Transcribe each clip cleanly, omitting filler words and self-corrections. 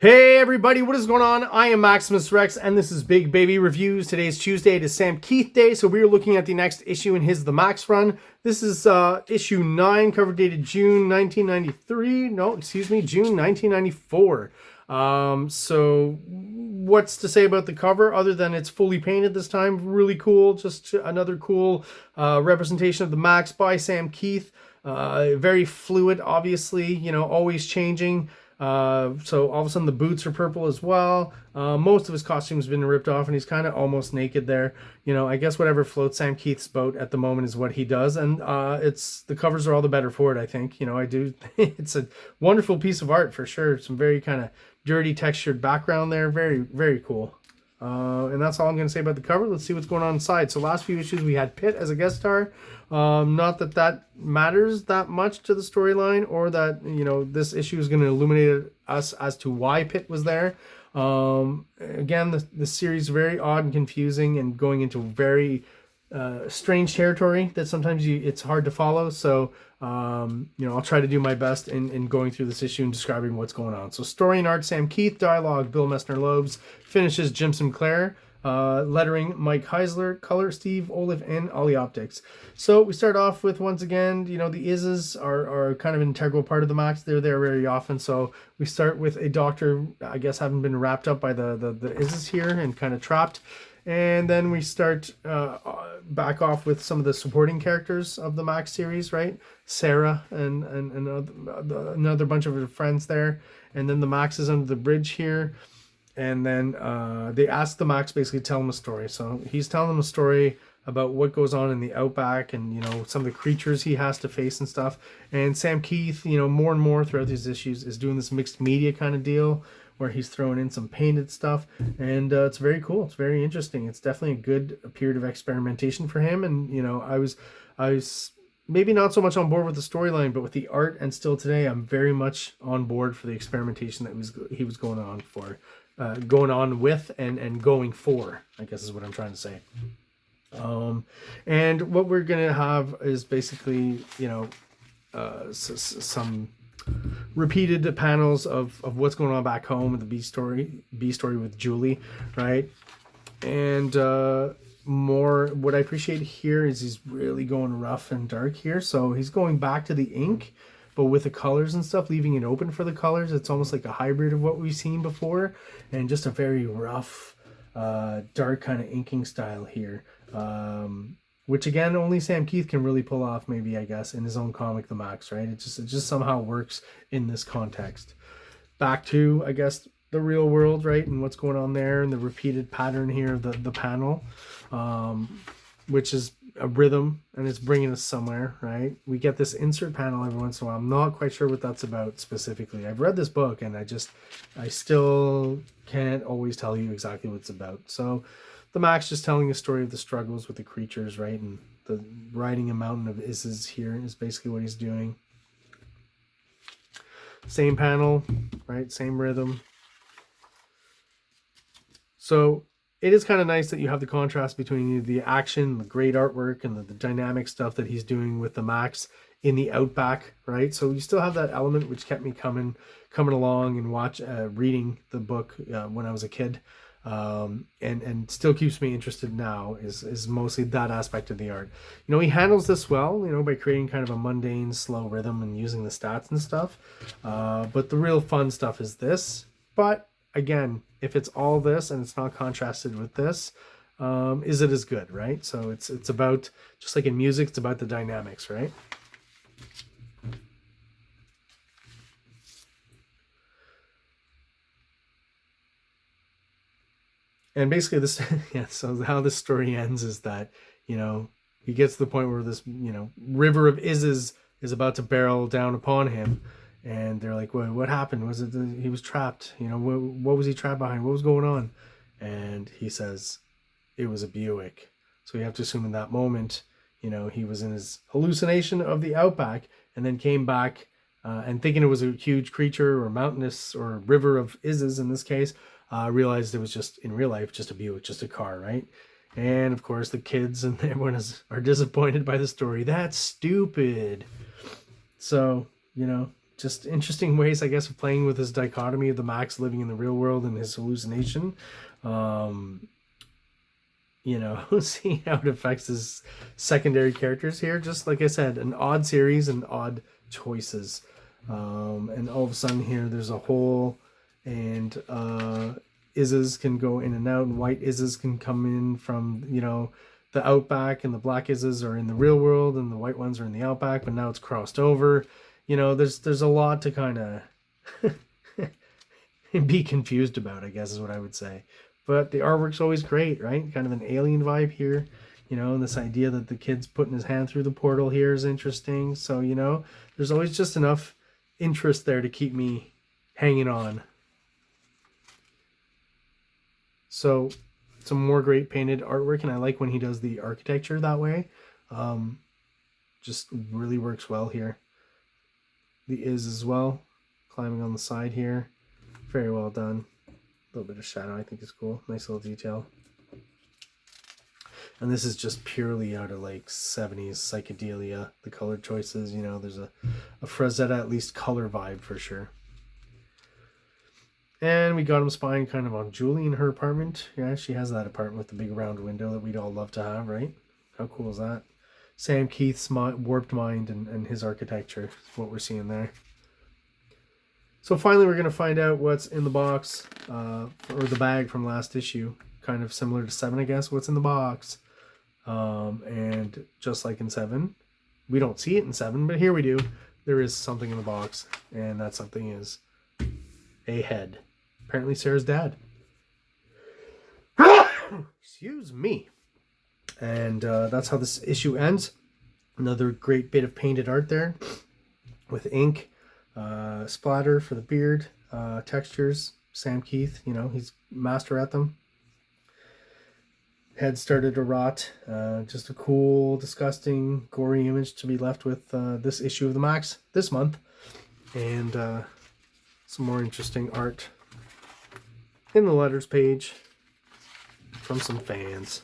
Hey everybody, what is going on? I am Maximus Rex and this is Big Baby Reviews. Today is Tuesday, it is Sam Keith Day, so we are looking at the next issue in his The MAXX run. This is issue 9, cover dated June 1993. No, excuse me, June 1994. So what's to say about the cover other than it's fully painted this time? Really cool, just another cool representation of the MAXX by Sam Keith. Very fluid, obviously, you know, always changing. So all of a sudden the boots are purple as well. Most of his costume's been ripped off and he's kind of almost naked there. You know, I guess whatever floats Sam Keith's boat at the moment is what he does. And the covers are all the better for it, I think. You know, I do. It's a wonderful piece of art for sure. Some very kind of dirty textured background there. Very, very cool. And that's all I'm going to say about the cover. Let's see what's going on inside. So last few issues we had Pitt as a guest star. Not that that matters that much to the storyline, or that, you know, this issue is going to illuminate us as to why Pitt was there. Again, the series is very odd and confusing and going into very strange territory that sometimes it's hard to follow. So, you know, I'll try to do my best in going through this issue and describing what's going on. So story and art, Sam Keith. Dialogue, Bill Messner-Loebs. Finishes, Jim Sinclair. Lettering, Mike Heisler. Color, Steve Olive and Ollie Optics. So we start off with, once again, you know, the Izzes are kind of an integral part of the MAXX. They're there very often. So we start with a doctor, I guess, having been wrapped up by the Izzes here and kind of trapped. And then we start back off with some of the supporting characters of the MAXX series, right? Sarah and another bunch of her friends there. And then the MAXX is under the bridge here. And then they ask the MAXX basically tell him a story. So he's telling them a story about what goes on in the outback and, you know, some of the creatures he has to face and stuff. And Sam Keith, you know, more and more throughout these issues is doing this mixed media kind of deal where he's throwing in some painted stuff. And it's very cool. It's very interesting. It's definitely a good period of experimentation for him. And, you know, I was maybe not so much on board with the storyline, but with the art, and still today I'm very much on board for the experimentation that he was going on for. Going on with and going for, I guess is what I'm trying to say. And what we're gonna have is basically, you know, some repeated panels of what's going on back home with the B story with Julie, right? And more, what I appreciate here is he's really going rough and dark here. So he's going back to the ink, but with the colors and stuff, leaving it open for the colors. It's almost like a hybrid of what we've seen before, and just a very rough, dark kind of inking style here. Which again, only Sam Keith can really pull off, maybe, I guess, in his own comic, The MAXX, right? It just somehow works in this context. Back to, I guess, the real world, right? And what's going on there, and the repeated pattern here of the panel, which is a rhythm, and it's bringing us somewhere, right? We get this insert panel every once in a while. I'm not quite sure what that's about specifically. I've read this book and I still can't always tell you exactly what it's about. So the MAXX just telling a story of the struggles with the creatures, right? And the riding a mountain of Izzes here is basically what he's doing. Same panel, right? Same rhythm. So it is kind of nice that you have the contrast between the action, the great artwork, and the dynamic stuff that he's doing with the MAXX in the outback, right? So you still have that element which kept me coming along and reading the book when I was a kid, and still keeps me interested now is mostly that aspect of the art. You know, he handles this well, you know, by creating kind of a mundane, slow rhythm and using the stats and stuff. But the real fun stuff is this. But again, if it's all this and it's not contrasted with this, is it as good, right? So it's about, just like in music, it's about the dynamics, right? And basically this, yeah, so how this story ends is that, you know, he gets to the point where this, you know, river of Izzes is about to barrel down upon him. And they're like, well, what happened? Was it he was trapped? You know, what was he trapped behind? What was going on? And he says, it was a Buick. So you have to assume in that moment, you know, he was in his hallucination of the outback and then came back and thinking it was a huge creature or mountainous or river of Izzes in this case, realized it was just, in real life, just a Buick, just a car, right? And of course the kids and everyone are disappointed by the story. That's stupid. So, you know, just interesting ways, I guess, of playing with this dichotomy of the Max living in the real world and his hallucination. You know, see how it affects his secondary characters here. Just like I said, an odd series and odd choices. And all of a sudden here, there's a hole, and Izzes can go in and out, and white Izzes can come in from, you know, the Outback, and the black Izzes are in the real world, and the white ones are in the Outback, but now it's crossed over. You know, there's a lot to kind of be confused about, I guess is what I would say. But the artwork's always great, right? Kind of an alien vibe here. You know, and this idea that the kid's putting his hand through the portal here is interesting. So, you know, there's always just enough interest there to keep me hanging on. So, some more great painted artwork, and I like when he does the architecture that way. Just really works well here. The Iz as well, climbing on the side here. Very well done. A little bit of shadow, I think is cool. Nice little detail. And this is just purely out of like 70s psychedelia. The color choices, you know, there's a Frazetta at least color vibe for sure. And we got him spying kind of on Julie in her apartment. Yeah, she has that apartment with the big round window that we'd all love to have, right? How cool is that? Sam Keith's warped mind and his architecture is what we're seeing there. So finally, we're going to find out what's in the box, or the bag from last issue. Kind of similar to 7, I guess. What's in the box? And just like in 7, we don't see it in 7, but here we do. There is something in the box, and that something is a head. Apparently Sarah's dad. Excuse me. And that's how this issue ends. Another great bit of painted art there with ink. Splatter for the beard, textures. Sam Keith, you know, he's master at them. Head started to rot. Just a cool, disgusting, gory image to be left with this issue of the MAXX this month. And some more interesting art in the letters page from some fans.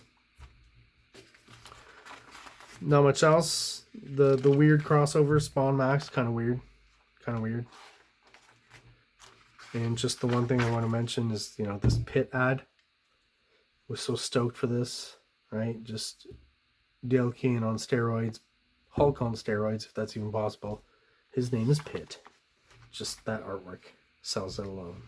Not much else. The weird crossover Spawn MAXX, kind of weird. And just the one thing I want to mention is, you know, this Pit ad. Was so stoked for this, right? Just Dale Keane on steroids, Hulk on steroids, if that's even possible. His name is Pit. Just that artwork sells it alone.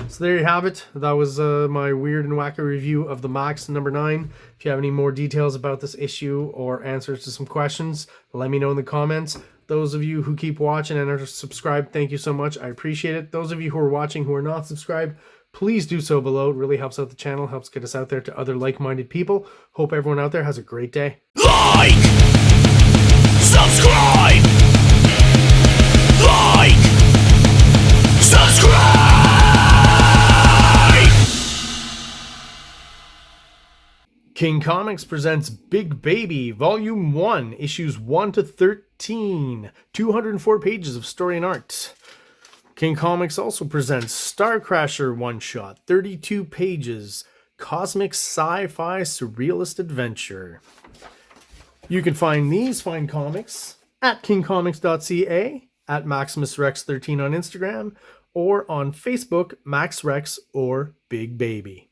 So there you have it. That was my weird and wacky review of the MAXX number 9. If you have any more details about this issue or answers to some questions, let me know in the comments. Those of you who keep watching and are subscribed, thank you so much. I appreciate it. Those of you who are watching who are not subscribed, please do so below. It really helps out the channel, helps get us out there to other like-minded people. Hope everyone out there has a great day. Like! Subscribe! Like! Subscribe! King Comics presents Big Baby, Volume 1, Issues 1 to 13. 204 pages of story and art. King Comics also presents Star Crasher one-shot, 32 pages, cosmic sci-fi surrealist adventure. You can find these fine comics at KINGCOMICS.CA, at MaximusRex13 on Instagram, or on Facebook, MaxRex or Big Baby.